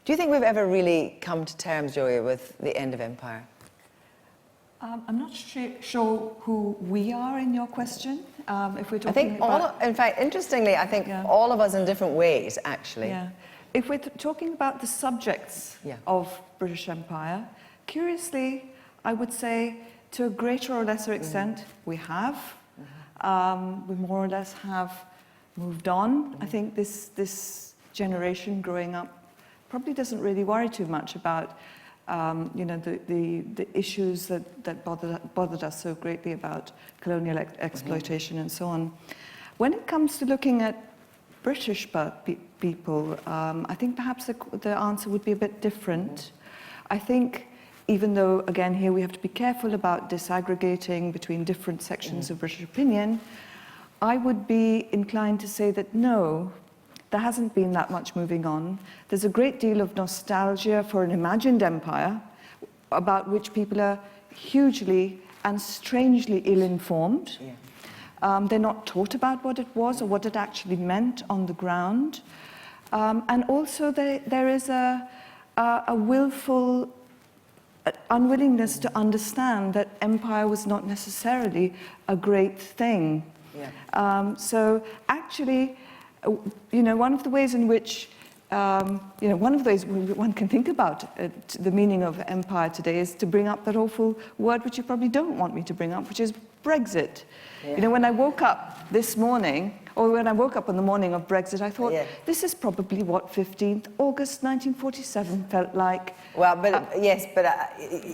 Do you think we've ever really come to terms, JOYA, with the end of empire? I'm not sure who we are in your question. If we're talking I think in fact, interestingly, I think all of us in different ways, actually. Yeah. If we're talking about the subjects of British Empire, curiously, I would say to a greater or lesser extent, we have. We more or less have moved on. I think this generation growing up probably doesn't really worry too much about you know, the issues that bothered us so greatly about colonial exploitation and so on. When it comes to looking at British people, I think perhaps the answer would be a bit different. I think, even though, again, here we have to be careful about disaggregating between different sections of British opinion, I would be inclined to say that no, there hasn't been that much moving on. There's a great deal of nostalgia for an imagined empire about which people are hugely and strangely ill-informed. They're not taught about what it was or what it actually meant on the ground. And also there is a willful unwillingness to understand that empire was not necessarily a great thing. So actually, you know, one of the ways in which, you know, one of the ways one can think about the meaning of empire today is to bring up that awful word which you probably don't want me to bring up, which is Brexit. You know, when I woke up this morning, or when I woke up on the morning of Brexit, I thought, this is probably what 15th August 1947 felt like. Well, but yes, but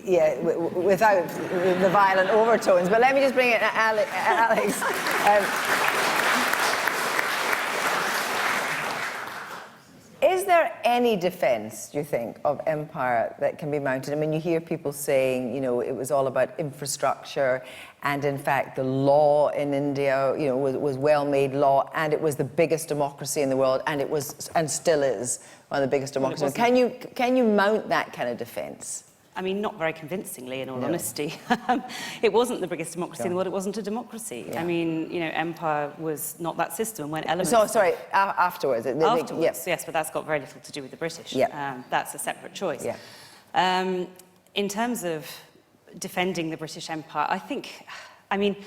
yeah, without the violent overtones. But let me just bring in Alex. Is there any defense, do you think, of empire that can be mounted? I mean, you hear people saying, you know, it was all about infrastructure, and in fact, the law in India, you know, was well-made law, and it was the biggest democracy in the world, and it was, and still is, one of the biggest democracies. Can you mount that kind of defense? I mean, not very convincingly, in all honesty. It wasn't the biggest democracy in the world, it wasn't a democracy. I mean, you know, empire was not that system when elements... So, sorry, afterwards. Afterwards, yes, but that's got very little to do with the British. That's a separate choice. In terms of defending the British Empire, I think, I mean,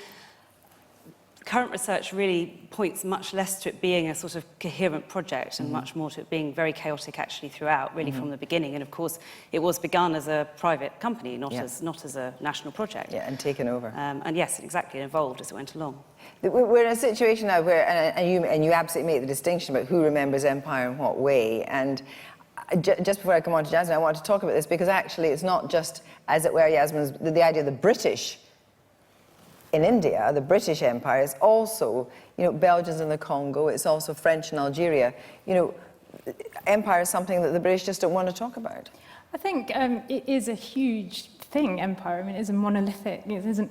current research really points much less to it being a sort of coherent project and much more to it being very chaotic actually throughout, really from the beginning. And of course, it was begun as a private company, not as a national project. And taken over. And yes, exactly, it evolved as it went along. We're in a situation now where, and you absolutely make the distinction about who remembers empire in what way. And just before I come on to Yasmin, I want to talk about this because actually it's not just, as it were, Yasmin's, the idea of the British in India, the British Empire, is also, you know, Belgians in the Congo, it's also French in Algeria. You know, empire is something that the British just don't want to talk about. I think it is a huge thing, empire. I mean, it isn't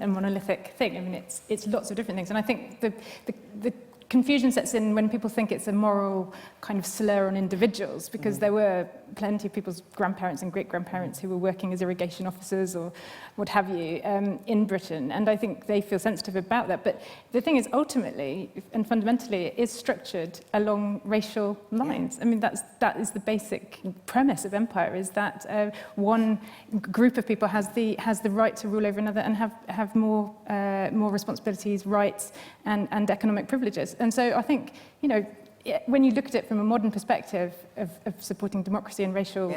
a monolithic thing. I mean, it's lots of different things. And I think the confusion sets in when people think it's a moral kind of slur on individuals, because there were plenty of people's grandparents and great-grandparents who were working as irrigation officers or what have you in Britain, and I think they feel sensitive about that. But the thing is, ultimately and fundamentally, it is structured along racial lines. I mean, that is the basic premise of empire, is that one group of people has the right to rule over another and have more responsibilities, rights, and economic privileges. And so I think, you know, when you look at it from a modern perspective of supporting democracy and racial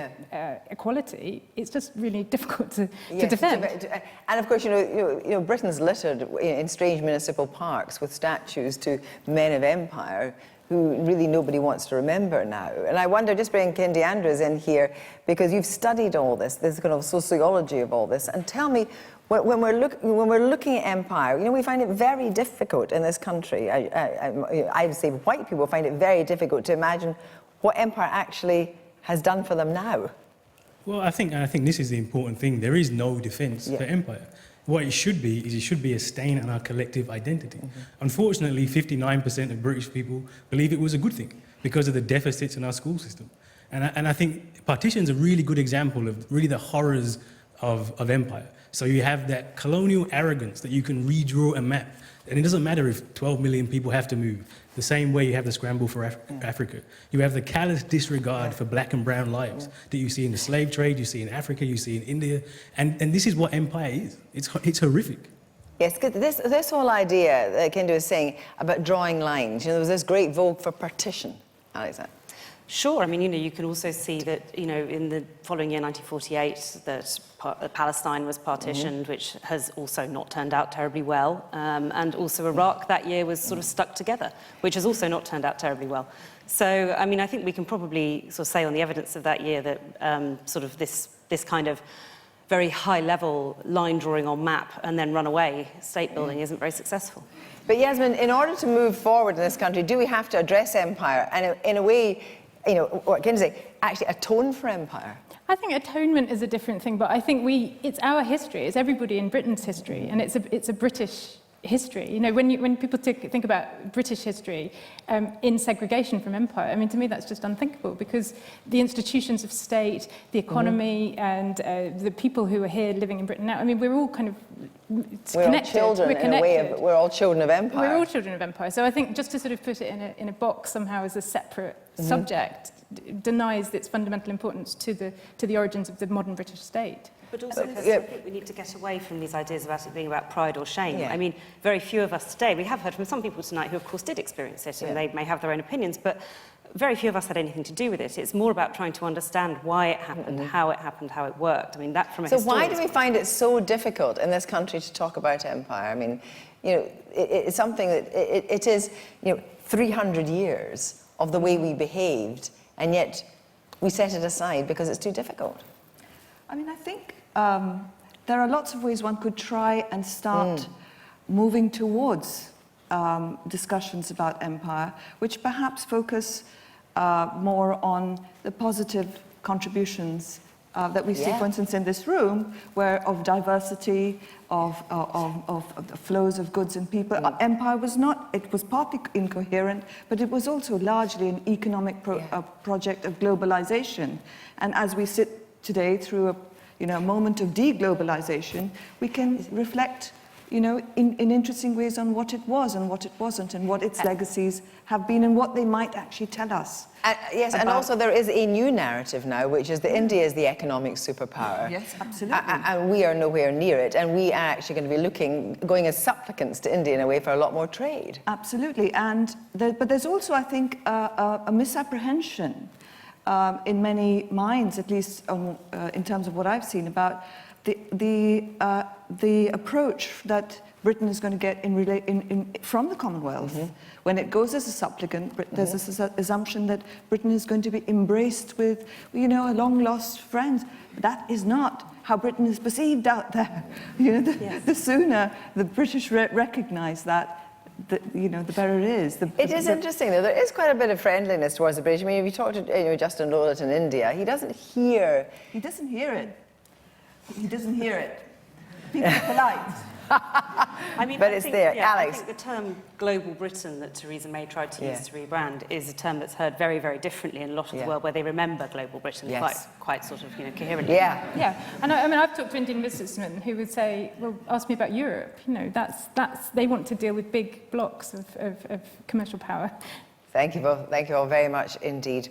equality, it's just really difficult to defend. And of course, you know, Britain's littered in strange municipal parks with statues to men of empire who really nobody wants to remember now. And I wonder, just bring KEHINDE Andrews in here, because you've studied all this kind of sociology of all this, and tell me, when we're looking at empire, you know, we find it very difficult in this country. I would say white people find it very difficult to imagine what empire actually has done for them now. Well, I think this is the important thing. There is no defence for empire. What it should be is it should be a stain on our collective identity. Unfortunately, 59% of British people believe it was a good thing because of the deficits in our school system. And I think partition's a really good example of really the horrors of empire. So you have that colonial arrogance that you can redraw a map. And it doesn't matter if 12 million people have to move. The same way you have the scramble for Africa. You have the callous disregard for black and brown lives that you see in the slave trade, you see in Africa, you see in India. And this is what empire is. It's horrific. Yes, because this whole idea that Kehinde was saying about drawing lines, there was this great vogue for partition, Alexander. Sure. I mean, you can also see that, in the following year, 1948, that Palestine was partitioned, which has also not turned out terribly well. And also Iraq that year was sort of stuck together, which has also not turned out terribly well. So, I mean, I think we can probably sort of say on the evidence of that year that sort of this kind of very high-level line drawing on map and then run away state building isn't very successful. But Yasmin, in order to move forward in this country, do we have to address empire and in a way, what can you say, actually atone for empire? I think atonement is a different thing, but I think it's our history, it's everybody in Britain's history, and it's a British history. When people think about British history in segregation from empire, I mean, to me that's just unthinkable, because the institutions of state, the economy, and the people who are here living in Britain now, I mean, we're all kind of connected. All children, in a way, we're all children of empire. We're all children of empire. So I think just to sort of put it in a box somehow as a separate subject denies its fundamental importance to the origins of the modern British state. But also, I think we need to get away from these ideas about it being about pride or shame. I mean, very few of us today, we have heard from some people tonight who, of course, did experience it, and they may have their own opinions, but very few of us had anything to do with it. It's more about trying to understand why it happened, how it worked. I mean, that from a So why do we find it so difficult in this country to talk about empire? I mean, it's something that it is, 300 years of the way we behaved, and yet we set it aside because it's too difficult. I mean, I think there are lots of ways one could try and start moving towards discussions about empire, which perhaps focus more on the positive contributions that we see, for instance, in this room, where of diversity, of flows of goods and people. Empire was not, it was partly incoherent, but it was also largely an economic project of globalization. And as we sit today through a moment of deglobalization, we can reflect in interesting ways on what it was and what it wasn't, and what its legacies have been and what they might actually tell us. Yes, and also there is a new narrative now, which is that India is the economic superpower. Yes, absolutely. And we are nowhere near it, and we are actually going to be going as supplicants to India in a way for a lot more trade. Absolutely, but there's also, I think, a misapprehension in many minds, at least in terms of what I've seen, about the approach that Britain is going to get from the Commonwealth. When it goes as a supplicant, there's this assumption that Britain is going to be embraced with, a long-lost friend. That is not how Britain is perceived out there. The sooner the British recognise that, the better it is. It is interesting, though. There is quite a bit of friendliness towards the British. I mean, if you talk to Justin Rowlett in India, he doesn't hear... He doesn't hear it. He doesn't hear it. People are polite. But it's there. Alex? I think the term global Britain that Theresa May tried to use to rebrand is a term that's heard very, very differently in a lot of the world, where they remember global Britain quite sort of coherently. Yeah, and I mean, I've talked to Indian businessmen who would say, well, ask me about Europe. They want to deal with big blocks of commercial power. Thank you both. Thank you all very much indeed.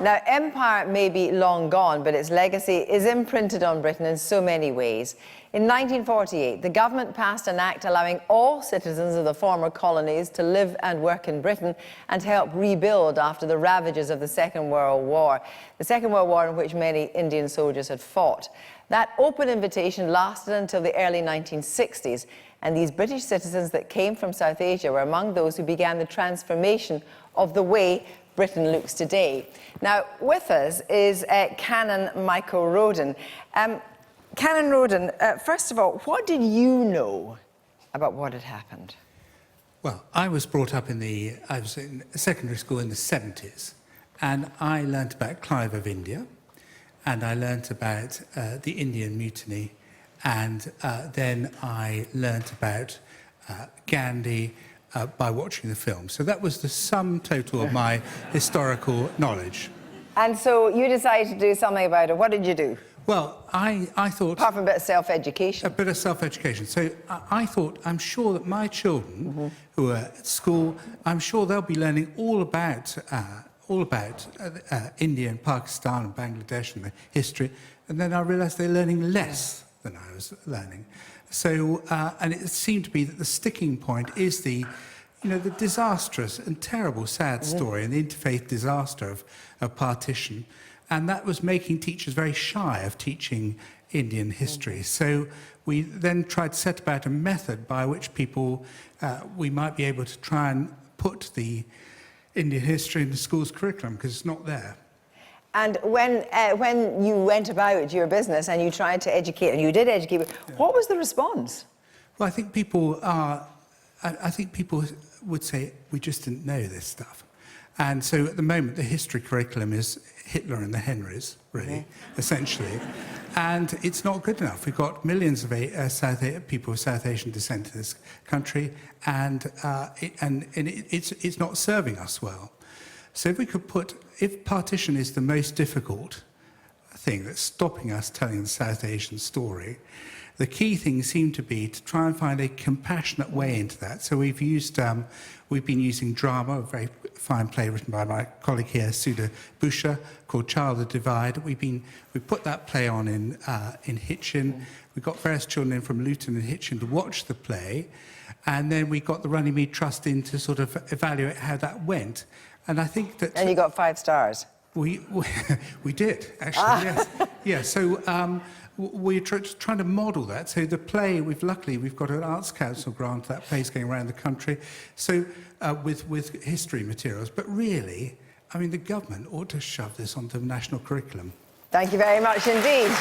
Now, empire may be long gone, but its legacy is imprinted on Britain in so many ways. In 1948, the government passed an act allowing all citizens of the former colonies to live and work in Britain and help rebuild after the ravages of the Second World War. The Second World War in which many Indian soldiers had fought. That open invitation lasted until the early 1960s, and these British citizens that came from South Asia were among those who began the transformation of the way Britain looks today. Now, with us is Canon Michael Roden. Canon Roden, first of all, what did you know about what had happened? Well, I was brought up I was in secondary school in the 70s, and I learnt about Clive of India, and I learnt about the Indian Mutiny, and then I learnt about Gandhi, by watching the film. So that was the sum total of my historical knowledge. And so you decided to do something about it. What did you do? Well, I thought... Apart from a bit of self-education. A bit of self-education. So I thought, I'm sure that my children who are at school, I'm sure they'll be learning all about India and Pakistan and Bangladesh and the history. And then I realised they're learning less than I was learning. So, and it seemed to be that the sticking point is the disastrous and terrible, sad story and the interfaith disaster of partition. And that was making teachers very shy of teaching Indian history. So we then tried to set about a method by which people, we might be able to try and put the Indian history in the school's curriculum, because it's not there. And when you went about your business and you tried to educate, and you did educate, what was the response? Well, I think people would say, we just didn't know this stuff. And so at the moment, the history curriculum is Hitler and the Henrys, really, essentially. And it's not good enough. We've got millions of people of South Asian descent in this country, and it's not serving us well. So if we could if partition is the most difficult thing that's stopping us telling the South Asian story, the key thing seemed to be to try and find a compassionate way into that. So we've been using drama, a very fine play written by my colleague here, Sudha Bhusha, called Child of Divide. We put that play on in Hitchin. We got various children in from Luton and Hitchin to watch the play, and then we got the Runnymede Trust in to sort of evaluate how that went. And I think that... And you got 5 stars. We did, actually, yes. Yeah, so we're trying to model that. So the play, luckily we've got an Arts Council grant. That play's going around the country. So with history materials. But really, I mean, the government ought to shove this onto the national curriculum. Thank you very much indeed.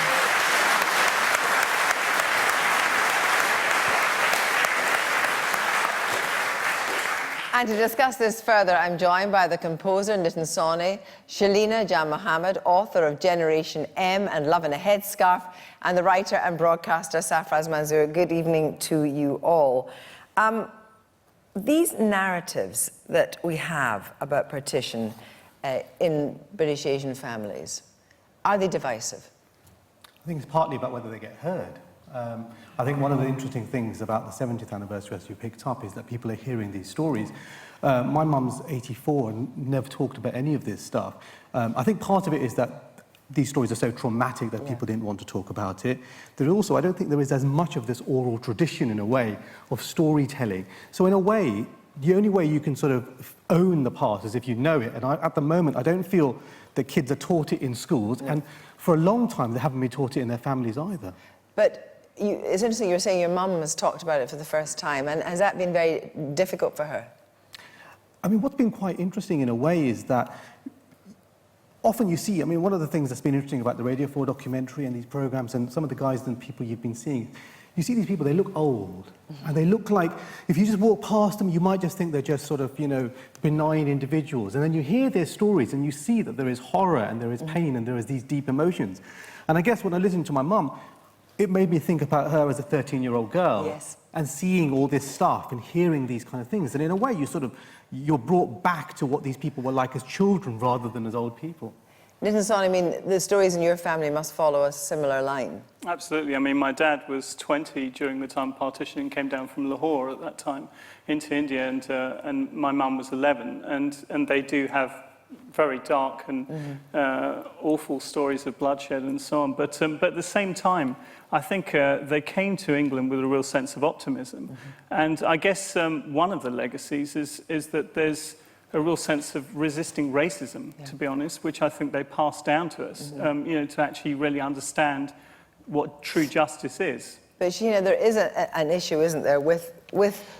And to discuss this further, I'm joined by the composer, NITIN SAWHNEY, Shalina Jan Mohammed, author of Generation M and Love in a Headscarf, and the writer and broadcaster, Safraz Manzoor. Good evening to you all. These narratives that we have about partition in British Asian families, are they divisive? I think it's partly about whether they get heard. I think one of the interesting things about the 70th anniversary, as you picked up, is that people are hearing these stories. My mum's 84 and never talked about any of this stuff. I think part of it is that these stories are so traumatic that people didn't want to talk about it. There also, I don't think there is as much of this oral tradition, in a way, of storytelling. So in a way, the only way you can sort of own the past is if you know it. And at the moment, I don't feel that kids are taught it in schools. And for a long time, they haven't been taught it in their families either. But it's interesting you're saying your mum has talked about it for the first time, and has that been very difficult for her? I mean, what's been quite interesting in a way is that often you see, I mean, one of the things that's been interesting about the Radio 4 documentary and these programs and some of the guys and people you've been seeing, you see these people, they look old, and they look like, if you just walk past them, you might just think they're just sort of, benign individuals. And then you hear their stories and you see that there is horror and there is pain and there is these deep emotions. And I guess when I listened to my mum, it made me think about her as a 13-year-old girl, and seeing all this stuff and hearing these kind of things. And in a way, you're brought back to what these people were like as children rather than as old people. NITIN SAWHNEY, I mean, the stories in your family must follow a similar line. Absolutely. I mean, my dad was 20 during the time of partition and came down from Lahore at that time into India, and my mum was 11, and they do have very dark and awful stories of bloodshed and so on. But at the same time, I think they came to England with a real sense of optimism. And I guess one of the legacies is that there's a real sense of resisting racism, to be honest, which I think they passed down to us, to actually really understand what true justice is. But, there is an issue, isn't there, with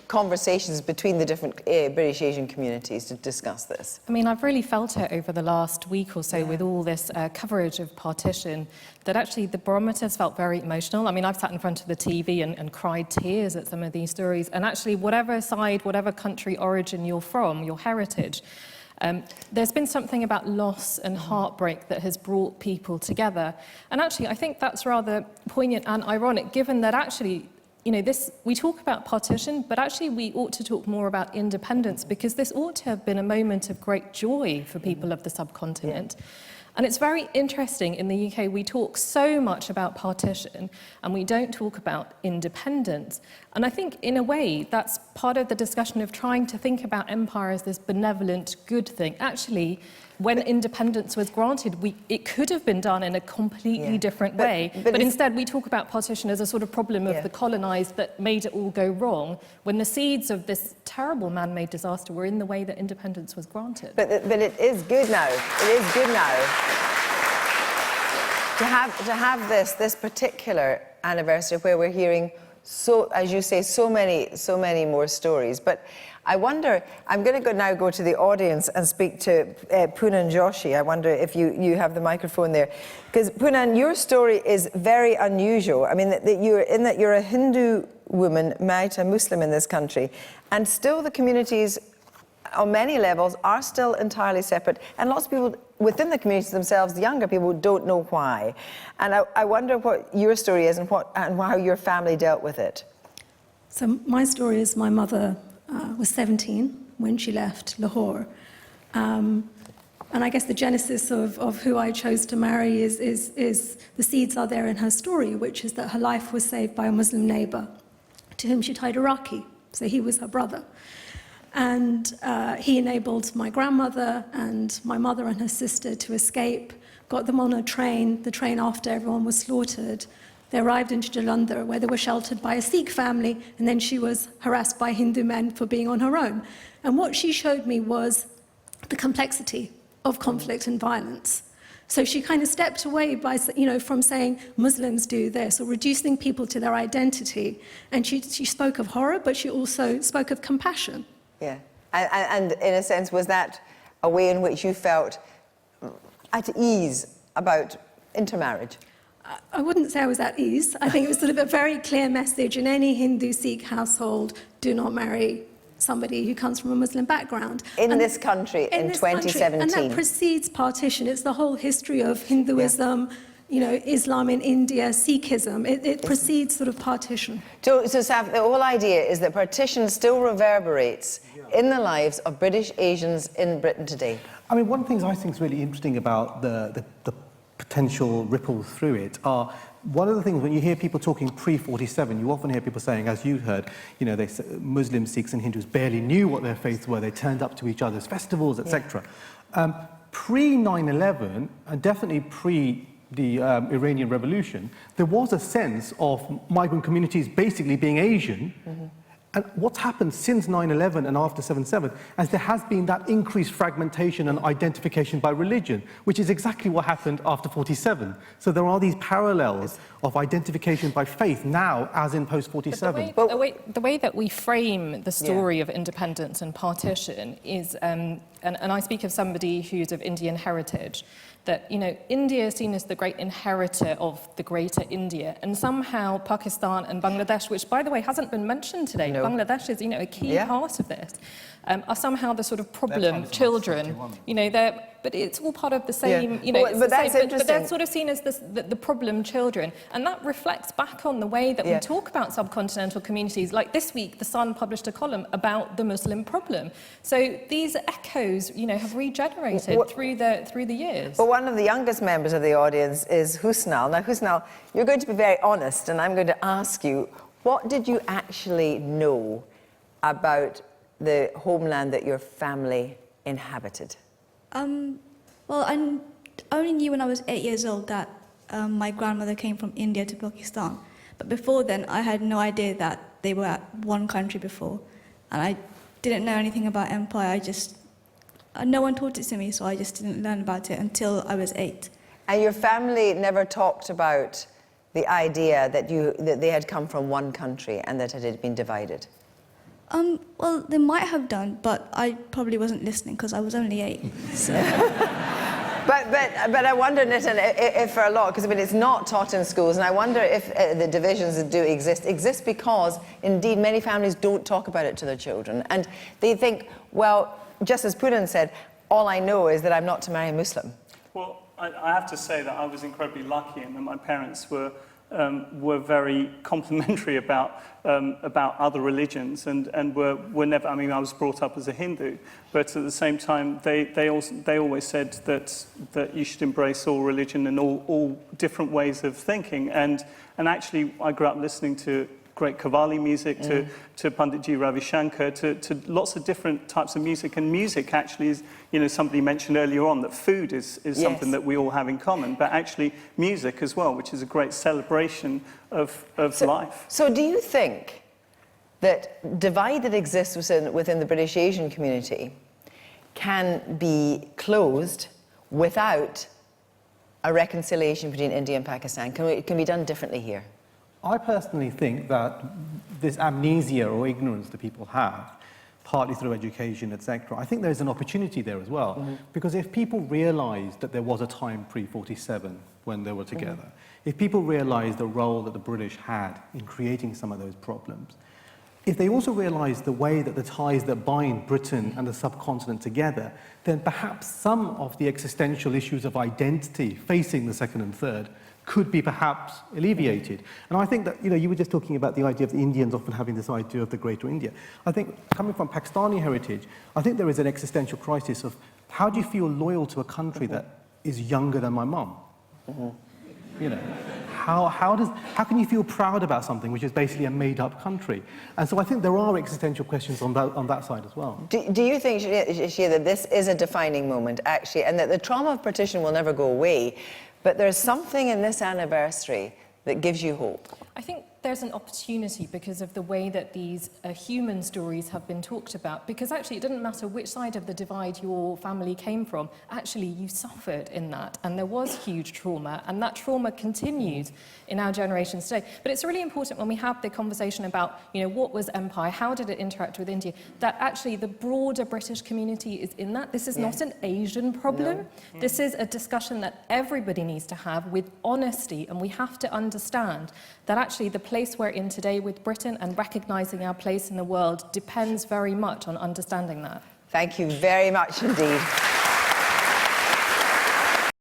conversations between the different British Asian communities to discuss this? I mean, I've really felt it over the last week or so with all this coverage of partition, that actually the barometers felt very emotional. I mean, I've sat in front of the TV and cried tears at some of these stories. And actually, whatever side, whatever country origin you're from, your heritage, there's been something about loss and heartbreak that has brought people together. And actually, I think that's rather poignant and ironic, given that actually you know, we talk about partition, but actually we ought to talk more about independence, because this ought to have been a moment of great joy for people of the subcontinent. Yeah. And it's very interesting, in the UK, we talk so much about partition and we don't talk about independence. And I think, in a way, that's part of the discussion of trying to think about empire as this benevolent, good thing. Actually, when independence was granted, it could have been done in a completely different way. But instead, we talk about partition as a sort of problem of the colonised that made it all go wrong, when the seeds of this terrible man-made disaster were in the way that independence was granted. But it is good now. It is good now to have this particular anniversary where we're hearing, so, as you say, so many more stories. But I wonder, I'm going to now go to the audience and speak to Poonam and Joshi. I wonder if you have the microphone there. Because, Poonam, your story is very unusual. I mean, that you're a Hindu woman married to a Muslim in this country, and still the communities on many levels are still entirely separate, and lots of people within the communities themselves, the younger people, don't know why. And I wonder what your story is and how your family dealt with it. So my story is, my mother was 17 when she left Lahore. And I guess the genesis of who I chose to marry is the seeds are there in her story, which is that her life was saved by a Muslim neighbor to whom she tied a rakhi. So he was her brother. And he enabled my grandmother and my mother and her sister to escape, got them on a train, the train after everyone was slaughtered. They arrived in Jalandhar, where they were sheltered by a Sikh family, and then she was harassed by Hindu men for being on her own. And what she showed me was the complexity of conflict and violence. So she kind of stepped away by, from saying Muslims do this, or reducing people to their identity. And she spoke of horror, but she also spoke of compassion. Yeah, and in a sense, was that a way in which you felt at ease about intermarriage? I wouldn't say I was at ease. I think it was sort of a very clear message in any Hindu Sikh household: do not marry somebody who comes from a Muslim background. In this country in 2017. And that precedes partition. It's the whole history of Hinduism, Islam in India, Sikhism. It precedes sort of partition. So Saf, the whole idea is that partition still reverberates in the lives of British Asians in Britain today. I mean, one of the things I think is really interesting about the potential ripples through it are, one of the things when you hear people talking pre-47, you often hear people saying, as you heard, they say Muslims, Sikhs and Hindus barely knew what their faiths were. They turned up to each other's festivals, etc. Pre-9/11, and definitely pre the Iranian Revolution, there was a sense of migrant communities basically being Asian. And what's happened since 9/11 and after 7/7, as there has been that increased fragmentation and identification by religion, which is exactly what happened after 47. So there are these parallels of identification by faith now, as in post-47. The way that we frame the story of independence and partition is, and I speak of somebody who's of Indian heritage, that, India is seen as the great inheritor of the greater India, and somehow Pakistan and Bangladesh, which, by the way, hasn't been mentioned today, Bangladesh is, a key part of this, are somehow the sort of problem children. But it's all part of the same, but that's interesting. But they're sort of seen as the problem children, and that reflects back on the way that we talk about subcontinental communities. Like this week, The Sun published a column about the Muslim problem. So these echoes, have regenerated through the years. But one of the youngest members of the audience is HUSNUL. Now, HUSNUL, you're going to be very honest, and I'm going to ask you, what did you actually know about the homeland that your family inhabited? Well, I only knew when I was 8 years old that my grandmother came from India to Pakistan. But before then, I had no idea that they were at one country before. And I didn't know anything about empire. No one taught it to me, so I just didn't learn about it until I was 8. And your family never talked about the idea that they had come from one country and that it had been divided? Well, they might have done, but I probably wasn't listening because I was only 8. So. But I wonder, Nitin, if for a lot, because it's not taught in schools, and I wonder if the divisions that do exist because, indeed, many families don't talk about it to their children, and they think, well, just as Poonam said, all I know is that I'm not to marry a Muslim. Well, I have to say that I was incredibly lucky in that my parents were were very complimentary about other religions and were never, I mean, I was brought up as a Hindu, but at the same time, they always said that you should embrace all religion and all different ways of thinking. And actually, I grew up listening to great Qawwali music, to Panditji Ravi Shankar, to lots of different types of music. And music actually is, you know, somebody mentioned earlier on that food is something that we all have in common, but actually music as well, which is a great celebration of life. So do you think that divide that exists within the British Asian community can be closed without a reconciliation between India and Pakistan? Can it be done differently here? I personally think that this amnesia or ignorance that people have, partly through education, etc., I think there's an opportunity there as well. Because if people realised that there was a time pre-47 when they were together, if people realised the role that the British had in creating some of those problems, if they also realised the way that the ties that bind Britain and the subcontinent together, then perhaps some of the existential issues of identity facing the second and third could be perhaps alleviated. And I think that, you know, you were just talking about the idea of the Indians often having this idea of the Greater India. I think, coming from Pakistani heritage, I think there is an existential crisis of how do you feel loyal to a country that is younger than my mum? You know, how can you feel proud about something which is basically a made-up country? And so I think there are existential questions on that side as well. Do you think, Shia, that this is a defining moment, actually, and that the trauma of partition will never go away, but there's something in this anniversary that gives you hope? I think there's an opportunity because of the way that these human stories have been talked about, because actually it didn't matter which side of the divide your family came from, actually you suffered in that, and there was huge trauma, and that trauma continues in our generations today. But it's really important when we have the conversation about, you know, what was empire, how did it interact with India, that actually the broader British community is in that. This is not an Asian problem. No. This is a discussion that everybody needs to have with honesty, and we have to understand that actually the place we're in today with Britain and recognising our place in the world depends very much on understanding that. Thank you very much indeed.